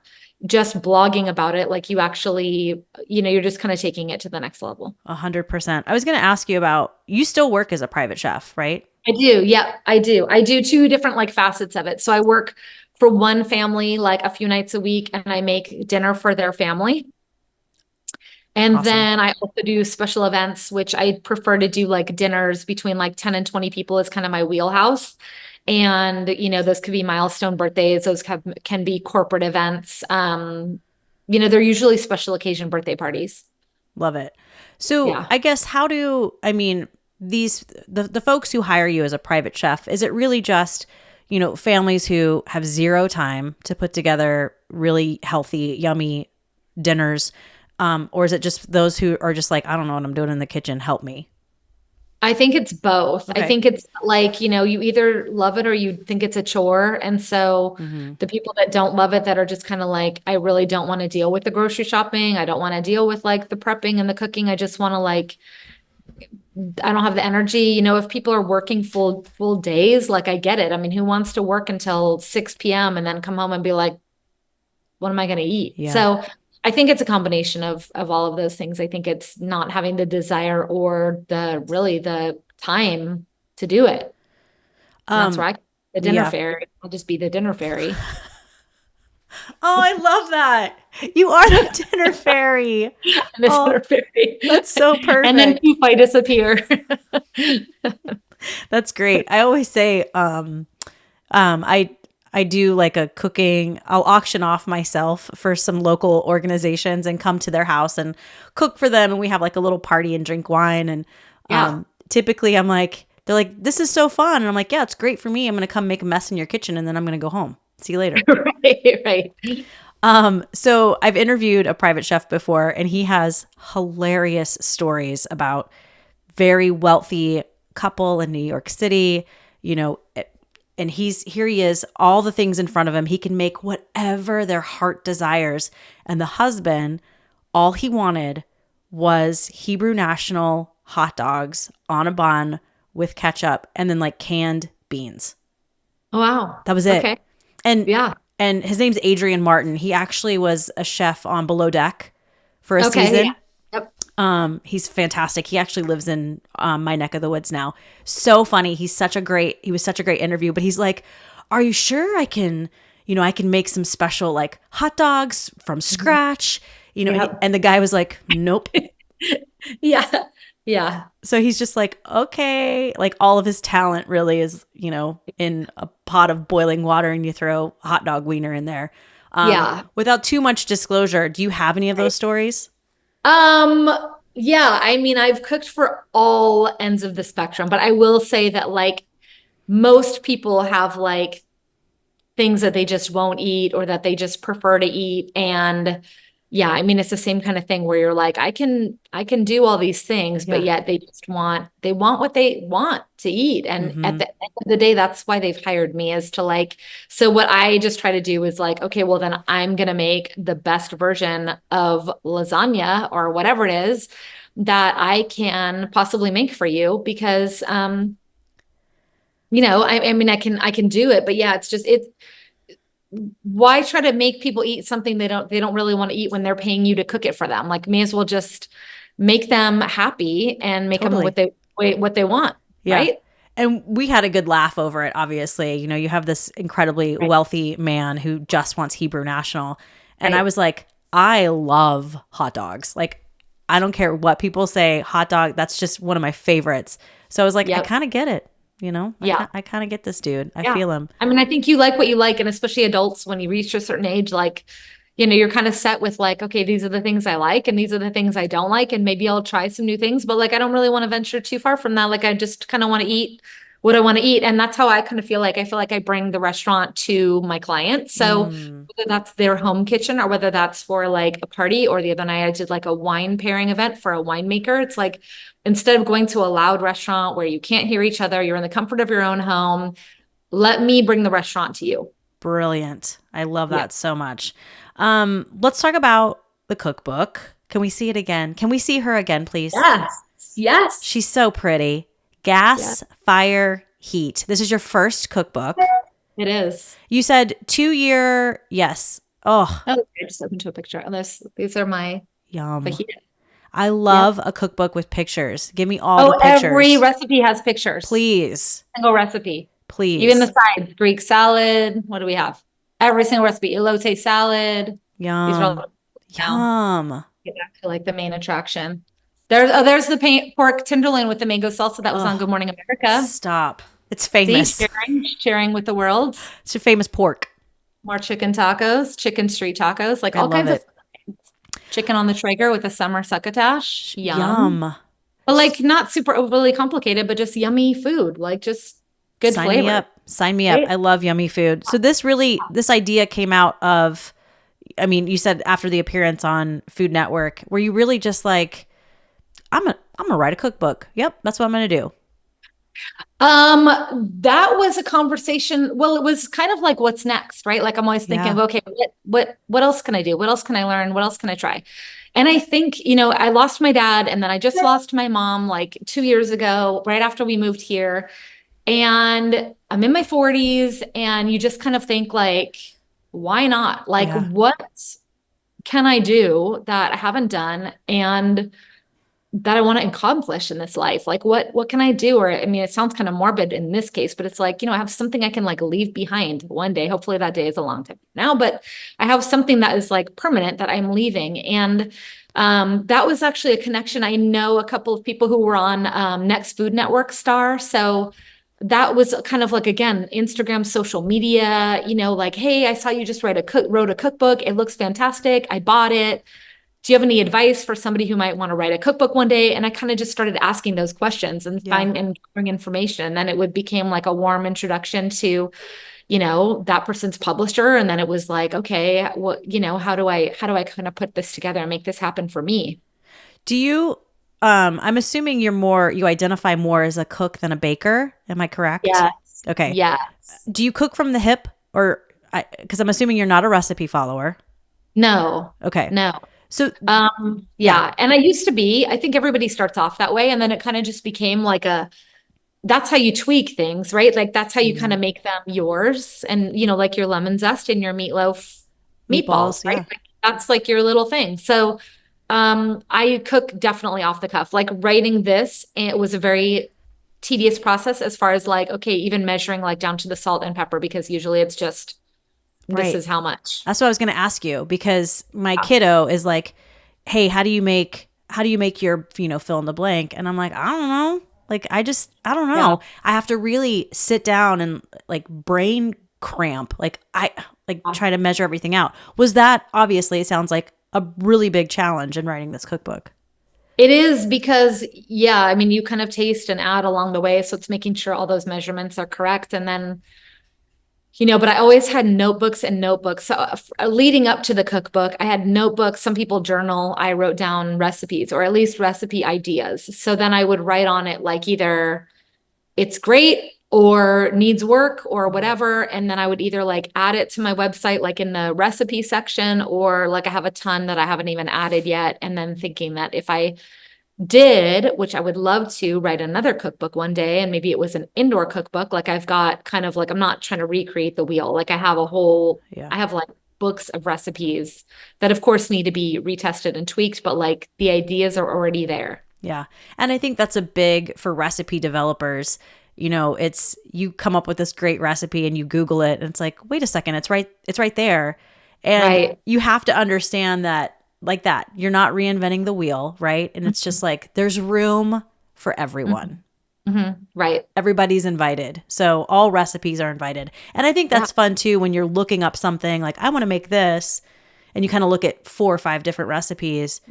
just blogging about it. Like you actually, you're just kind of taking it to the next level. 100%. I was going to ask you about, you still work as a private chef, right? I do. Yeah, I do. I do two different like facets of it. So I work for one family like a few nights a week and I make dinner for their family. And Awesome. then I also do special events, which I prefer to do like dinners between like 10 and 20 people is kind of my wheelhouse. And, those could be milestone birthdays. Those can be corporate events. They're usually special occasion birthday parties. Love it. So Yeah. I guess the folks who hire you as a private chef, is it really just, families who have zero time to put together really healthy, yummy dinners? Or is it just those who are just like, I don't know what I'm doing in the kitchen, help me? I think it's both. I Okay. think it's like, you either love it or you think it's a chore. And so Hmm. the people that don't love it, that are just kind of like, I really don't want to deal with the grocery shopping. I don't want to deal with like the prepping and the cooking. I just want to like, I don't have the energy. If people are working full days, like I get it. I mean, who wants to work until 6 p.m. and then come home and be like, what am I going to eat? Yeah. So I think it's a combination of all of those things. I think it's not having the desire or the time to do it. And that's Um, where the dinner yeah. fairy. I'll just be the dinner fairy. Oh, I love that. You are the dinner fairy. The Oh, dinner fairy. that's so And then perfect. poof, I disappear. That's great. I always say, I do like a cooking. I'll auction off myself for some local organizations and come to their house and cook for them. And we have like a little party and drink wine. And Yeah. typically, they're like, this is so fun. And I'm like, yeah, it's great for me. I'm going to come make a mess in your kitchen, and then I'm going to go home. See you later. Right. Right. So I've interviewed a private chef before, and he has hilarious stories about very wealthy couple in New York City, you know, and here he is, all the things in front of him. He can make whatever their heart desires. And the husband, all he wanted was Hebrew National hot dogs on a bun with ketchup and then like canned beans. Oh, wow. That was it. Okay. And Yeah. and his name's Adrian Martin. He actually was a chef on Below Deck for a Okay. Yeah. season. Yep. He's fantastic. He actually lives in my neck of the woods now. So funny. He was such a great interview, but he's like, are you sure I can make some special like hot dogs from scratch? Yep. And the guy was like, nope. Yeah. Yeah. So he's just like, okay, like all of his talent really is, in a pot of boiling water and you throw hot dog wiener in there. Yeah. Without too much disclosure, do you have any of those stories? Um, yeah, I mean, I've cooked for all ends of the spectrum, but I will say that like most people have like things that they just won't eat or that they just prefer to eat. And yeah, I mean, it's the same kind of thing where you're like, I can do all these things, but Yeah. yet they want what they want to eat. And at Mm-hmm. the end of the day, that's why they've hired me, is to like, so what I just try to do is like, okay, well then I'm going to make the best version of lasagna or whatever it is that I can possibly make for you because, I mean, I can do it, but yeah, it's why try to make people eat something they don't really want to eat when they're paying you to cook it for them? Like, may as well just make them happy and make them Totally. what they want, Yeah. right? And we had a good laugh over it, obviously. You know, you have this incredibly Right, wealthy man who just wants Hebrew National. And I right. was like, I love hot dogs. Like, I don't care what people say, hot dog, that's just one of my favorites. So I was like, I Yep. kind of get it. You know, Yeah. I kind of get this dude. I Yeah. feel him. I mean, I think you like what you like, and especially adults, when you reach a certain age, like, you're kind of set with like, okay, these are the things I like and these are the things I don't like, and maybe I'll try some new things, but like I don't really want to venture too far from that. Like I just kind of want to eat what I want to eat. And that's how I kind of feel like I bring the restaurant to my clients. So Mm, whether that's their home kitchen or whether that's for like a party, or the other night I did like a wine pairing event for a winemaker. It's like, instead of going to a loud restaurant where you can't hear each other, you're in the comfort of your own home. Let me bring the restaurant to you. brilliant. I love Yeah. that so much. Let's talk about the cookbook. Can we see it again? Can we see her again, please? Yes. Yes. She's so pretty. Yeah, Gas, fire, heat. This is your first cookbook. it is. You said 2 year. Yes. Oh, Oh, I just opened to a picture. And these are my yum. fajita. I Yeah. love a cookbook with pictures. Give me all the Oh, every pictures. recipe has pictures. Please. Single recipe. Even the Please. sides, Greek salad. What do we have? Every single recipe. Elote salad. These are Yum. all now. Yum. Get back to like the main attraction. There's the pork tenderloin with the mango salsa that was on Oh, Good Morning America. stop. It's See, famous. sharing with the world. It's your famous pork. More chicken tacos, chicken street tacos, like I all love kinds of it. chicken on the Traeger with a summer succotash. Yum. Yum. But like not super overly complicated, but just yummy food, like just good Sign me flavor. up. Sign me up. Right? I love yummy food. So this idea came out of, I mean, you said after the appearance on Food Network, were you really just like, I'm gonna write a cookbook. Yep, that's what I'm gonna do. Um, that was a conversation. Well, it was kind of like what's next, right? Like I'm always thinking Yeah. of, okay, what else can I do? What else can I learn? What else can I try? And I think, I lost my dad and then I just lost my mom like 2 years ago, right after we moved here. And I'm in my 40s and you just kind of think like, why not? Like, Yeah. what can I do that I haven't done and that I want to accomplish in this life? Like, what can I do? Or, I mean, it sounds kind of morbid in this case, but it's like, I have something I can like leave behind one day. Hopefully that day is a long time from now, but I have something that is like permanent that I'm leaving. And that was actually a connection. I know a couple of people who were on Next Food Network Star. So that was kind of like, again, Instagram, social media, like, hey, I saw you just wrote a cookbook. It looks fantastic. I bought it. Do you have any advice for somebody who might want to write a cookbook one day? And I kind of just started asking those questions and Yeah. bring information. And then it would became like a warm introduction to, that person's publisher. And then it was like, okay, what, how do I kind of put this together and make this happen for me? Do you I'm assuming you identify more as a cook than a baker. Am I correct? Yes. Okay. Yes. Do you cook from the hip or because I'm assuming you're not a recipe follower. No, Okay. no. So yeah. Yeah. And I used to be, I think everybody starts off that way. And then it kind of just became like that's how you tweak things, right? Like that's how you kind Mhm. of make them yours. And, like your lemon zest and your meatloaf meatballs, Meatballs, right? yeah. Like, that's like your little thing. So, I cook definitely off the cuff. Like writing this, it was a very tedious process as far as like, okay, even measuring like down to the salt and pepper, because usually it's just, this Right. is how much. That's what I was going to ask you because my kiddo is like, "Hey, how do you make your, fill in the blank?" And I'm like, "I don't know. Like I don't Yeah. know. I have to really sit down and like brain cramp. Like I like try to measure everything out." Was that obviously it sounds like a really big challenge in writing this cookbook. It is because, yeah, I mean, you kind of taste and add along the way. So it's making sure all those measurements are correct. And then But I always had notebooks and notebooks. So leading up to the cookbook, I had notebooks. Some people journal. I wrote down recipes or at least recipe ideas. So then I would write on it like either it's great or needs work or whatever. And then I would either like add it to my website, like in the recipe section, or like I have a ton that I haven't even added yet. And then thinking that if I did, which I would love to write another cookbook one day, and maybe it was an indoor cookbook. Like I've got kind of like, I'm not trying to recreate the wheel. Like I have I have like books of recipes that of course need to be retested and tweaked, but like the ideas are already there. Yeah. And I think that's a big for recipe developers. It's you come up with this great recipe and you Google it and it's like, wait a second, it's right there. And you have to understand that like that. You're not reinventing the wheel, right? And it's just like there's room for everyone. Mm-hmm. Right. Everybody's invited. So all recipes are invited. And I think that's fun too when you're looking up something like I want to make this and you kind of look at 4 or 5 different recipes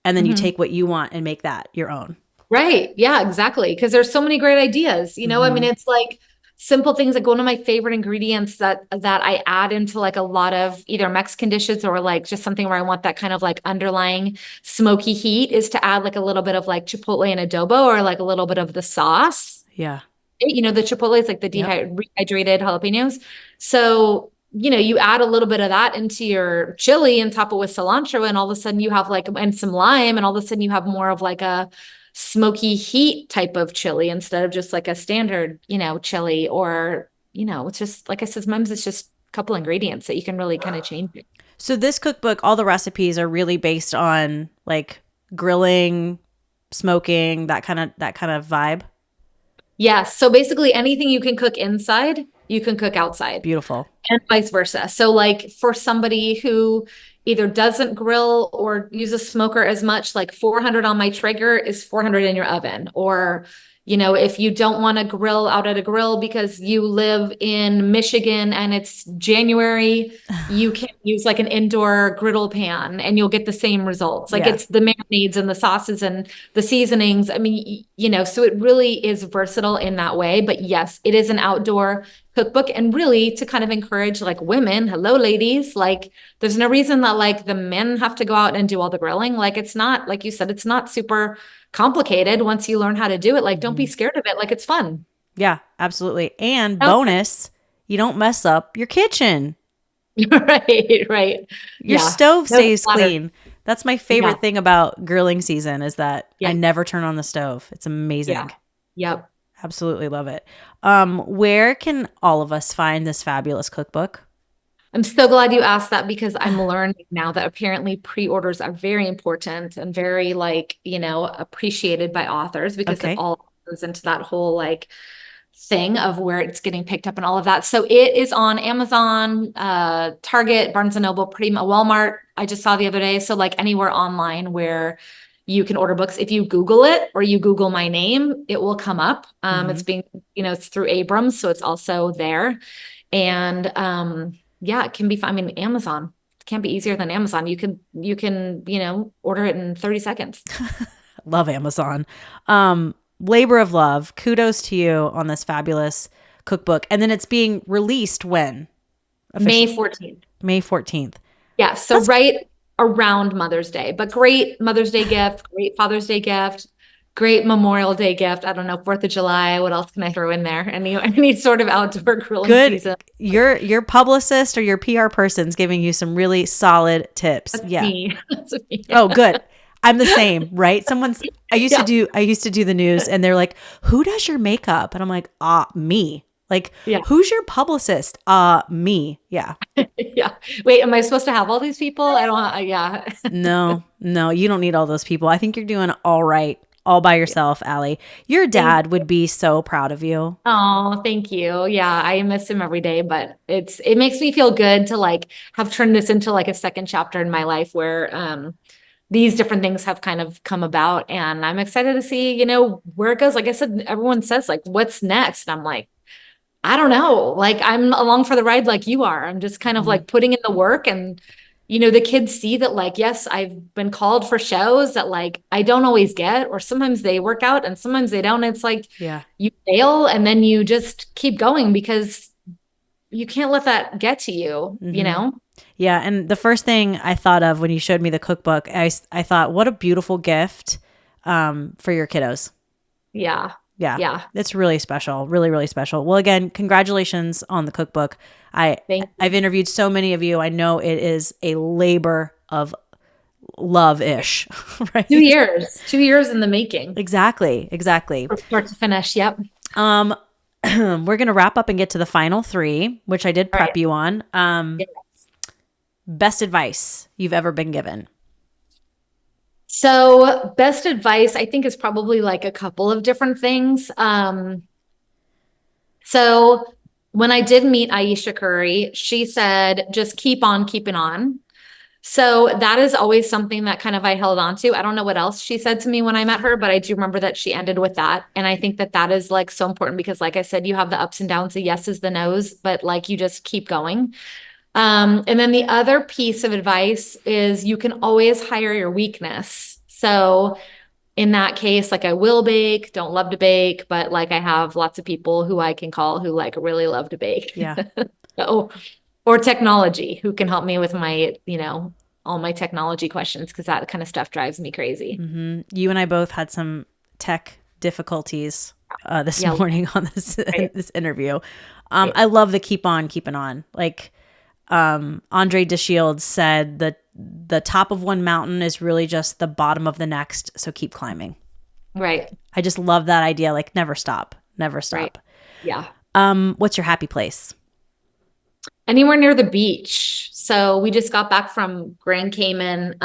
and then you take what you want and make that your own. Right. Yeah, exactly. Because there's so many great ideas. I mean, it's like simple things. Like one of my favorite ingredients that I add into like a lot of either Mexican dishes or like just something where I want that kind of like underlying smoky heat is to add like a little bit of like chipotle and adobo or like a little bit of the sauce. Yeah. The chipotle is like the rehydrated jalapenos. So, you add a little bit of that into your chili and top it with cilantro and all of a sudden you have like, and some lime and all of a sudden you have more of like a smoky heat type of chili instead of just like a standard, chili or, it's just, like I said, sometimes it's just a couple ingredients that you can really kind of change it. So this cookbook, all the recipes are really based on like grilling, smoking, that kind of vibe. Yes. So basically anything you can cook inside, you can cook outside. Beautiful. And vice versa. So like for somebody who either doesn't grill or use a smoker as much, like 400 on my Traeger is 400 in your oven. Or, if you don't want to grill out at a grill because you live in Michigan and it's January, you can use like an indoor griddle pan and you'll get the same results. Like it's the marinades and the sauces and the seasonings. I mean, so it really is versatile in that way. But yes, it is an outdoor cookbook and really to kind of encourage like women, hello ladies, like there's no reason that like the men have to go out and do all the grilling. Like it's not, like you said, it's not super complicated once you learn how to do it. Like don't be scared of it. Like it's fun. Yeah, absolutely. And bonus, you don't mess up your kitchen. Right. Your stove stays clean. That's my favorite thing about grilling season is that I never turn on the stove. It's amazing. Yeah. Yep. Absolutely love it. Where can all of us find this fabulous cookbook? I'm so glad you asked that because I'm learning now that apparently pre-orders are very important and very appreciated by authors because it all goes into that whole like thing of where it's getting picked up and all of that. So it is on Amazon, Target, Barnes and Noble, pretty much Walmart. I just saw the other day. So like anywhere online where you can order books. If you Google it or you Google my name, it will come up. It's being, it's through Abrams. So it's also there. And it can be found. I mean, Amazon can't be easier than Amazon. You can, order it in 30 seconds. Love Amazon. Labor of love. Kudos to you on this fabulous cookbook. And then it's being released when? May 14th. May 14th. Yeah. So right around Mother's Day, but great Mother's Day gift, great Father's Day gift, great Memorial Day gift. I don't know, 4th of July. What else can I throw in there? Any sort of outdoor grilling season. Your publicist or your PR person's giving you some really solid tips. That's me. That's me. Oh, good. I'm the same, right? I used to do the news and they're like, who does your makeup? And I'm like, me. Like, who's your publicist? Me. Yeah. Yeah. Wait, am I supposed to have all these people? I don't, No, you don't need all those people. I think you're doing all right, all by yourself, Aly. Your dad would be so proud of you. Oh, thank you. Yeah. I miss him every day, but it makes me feel good to like have turned this into like a second chapter in my life where, these different things have kind of come about and I'm excited to see, where it goes. Like I said, everyone says like, what's next? And I'm like, I don't know. Like I'm along for the ride like you are. I'm just kind of like putting in the work and, the kids see that like, yes, I've been called for shows that like, I don't always get, or sometimes they work out and sometimes they don't. It's like, you fail and then you just keep going because you can't let that get to you, you know? Yeah. And the first thing I thought of when you showed me the cookbook, I thought, what a beautiful gift for your kiddos. Yeah. Yeah. Yeah. It's really special. Really, really special. Well, again, congratulations on the cookbook. I've interviewed so many of you. I know it is a labor of love-ish, right? 2 years in the making. Exactly. From start to finish. Yep. We're going to wrap up and get to the final three, which I did prep you on. Yes. Best advice you've ever been given. So best advice, I think, is probably like a couple of different things. So when I did meet Aisha Curry, she said, just keep on keeping on. So that is always something that kind of I held on to. I don't know what else she said to me when I met her, but I do remember that she ended with that. And I think that that is like so important because like I said, you have the ups and downs, the yeses, the nos, but like you just keep going. And then the other piece of advice is you can always hire your weakness. So in that case, like I will bake, don't love to bake, but like I have lots of people who I can call who like really love to bake. Yeah. So, or technology who can help me with my, all my technology questions because that kind of stuff drives me crazy. Mm-hmm. You and I both had some tech difficulties this morning on this interview. I love the keep on keeping on. Like Andre DeShields said that the top of one mountain is really just the bottom of the next. So keep climbing. Right. I just love that idea. Like never stop. Right. Yeah. What's your happy place? Anywhere near the beach. So we just got back from Grand Cayman,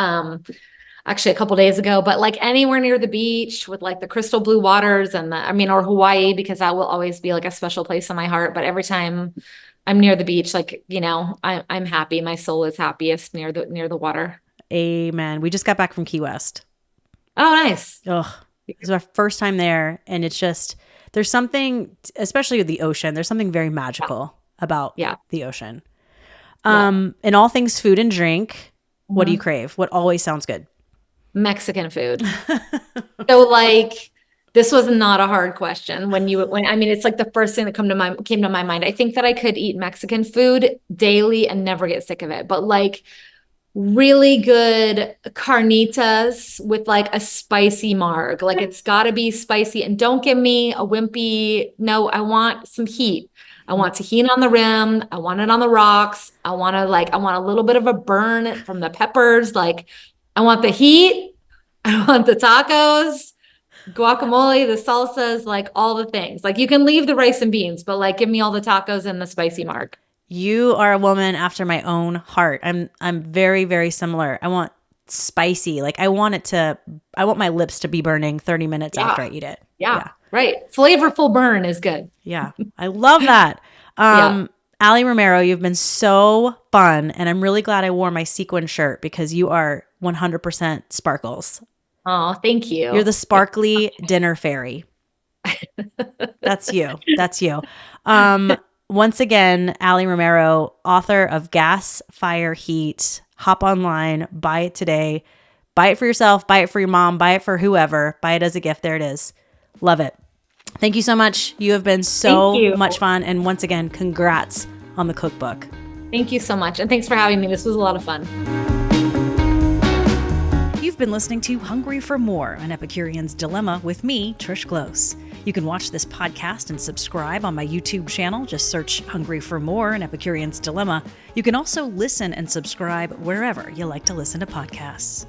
actually a couple days ago, but like anywhere near the beach with like the crystal blue waters and or Hawaii, because that will always be like a special place in my heart. But every time I'm near the beach, like, I'm happy. My soul is happiest near the water. Amen. We just got back from Key West. Oh, nice. Oh, it was our first time there. And it's just, there's something, especially with the ocean, there's something very magical about the ocean. In all things food and drink, what do you crave? What always sounds good? Mexican food. So like, this was not a hard question it's like the first thing that came to my mind. I think that I could eat Mexican food daily and never get sick of it, but like really good carnitas with like a spicy marg. Like it's gotta be spicy and don't give me a wimpy. No, I want some heat. I want tahini on the rim. I want it on the rocks. I want a little bit of a burn from the peppers. Like I want the heat. I want the tacos, guacamole, the salsas, like all the things. Like you can leave the rice and beans, but like give me all the tacos and the spicy marg. You are a woman after my own heart. I'm very, very similar. I want spicy. Like I want my lips to be burning 30 minutes after I eat it. Yeah. Right. Flavorful burn is good. Yeah. I love that. Aly Romero, you've been so fun. And I'm really glad I wore my sequin shirt because you are 100% sparkles. Oh, thank you. You're the sparkly dinner fairy. That's you. That's you. Once again, Aly Romero, author of Gas, Fire, Heat. Hop online, buy it today. Buy it for yourself, buy it for your mom, buy it for whoever. Buy it as a gift. There it is. Love it. Thank you so much. You have been so much fun. And once again, congrats on the cookbook. Thank you so much. And thanks for having me. This was a lot of fun. You've been listening to Hungry for More, an Epicurean's Dilemma with me, Trish Close. You can watch this podcast and subscribe on my YouTube channel. Just search Hungry for More, an Epicurean's Dilemma. You can also listen and subscribe wherever you like to listen to podcasts.